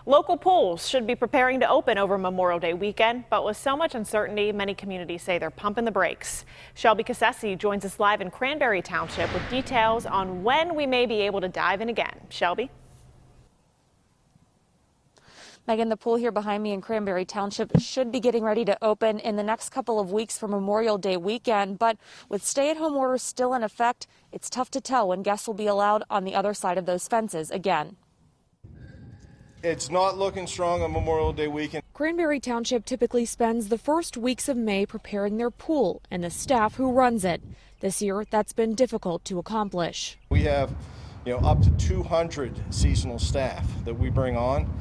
Local pools should be preparing to open over Memorial Day weekend, but with so much uncertainty, many communities say they're pumping the brakes. Shelby Cassesse joins us live in Cranberry Township with details on when we may be able to dive in again. Shelby? Megan, the pool here behind me in Cranberry Township should be getting ready to open in the next couple of weeks for Memorial Day weekend. But with stay-at-home orders still in effect, it's tough to tell when guests will be allowed on the other side of those fences again. It's not looking strong on Memorial Day weekend. Cranberry Township typically spends the first weeks of May preparing their pool and the staff who runs it. This year, that's been difficult to accomplish. We have, up to 200 seasonal staff that we bring on,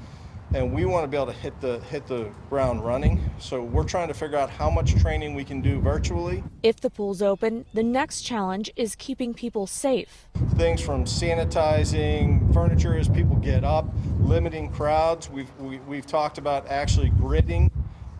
and we want to be able to hit the ground running. So we're trying to figure out how much training we can do virtually. If the pool's open, the next challenge is keeping people safe. Things from sanitizing furniture as people get up, limiting crowds. We've talked about actually gridding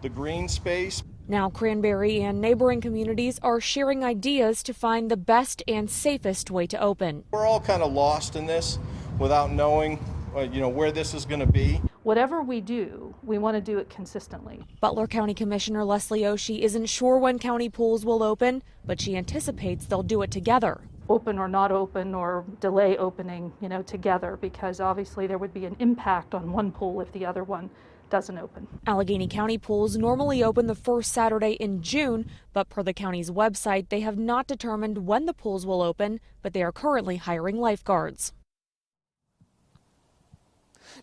the green space. Now Cranberry and neighboring communities are sharing ideas to find the best and safest way to open. We're all kind of lost in this without knowing where this is going to be. Whatever we do, we want to do it consistently. Butler County Commissioner Leslie Oshie isn't sure when county pools will open, but she anticipates they'll do it together. Open or not open or delay opening, together, because obviously there would be an impact on one pool if the other one doesn't open. Allegheny County pools normally open the first Saturday in June, but per the county's website, they have not determined when the pools will open, but they are currently hiring lifeguards.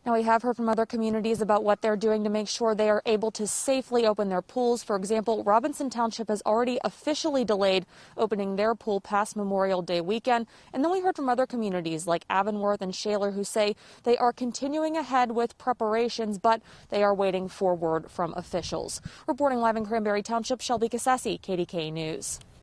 Now, we have heard from other communities about what they're doing to make sure they are able to safely open their pools. For example, Robinson Township has already officially delayed opening their pool past Memorial Day weekend. And then we heard from other communities like Avonworth and Shaler who say they are continuing ahead with preparations, but they are waiting for word from officials. Reporting live in Cranberry Township, Shelby Cassesse, KDKA News.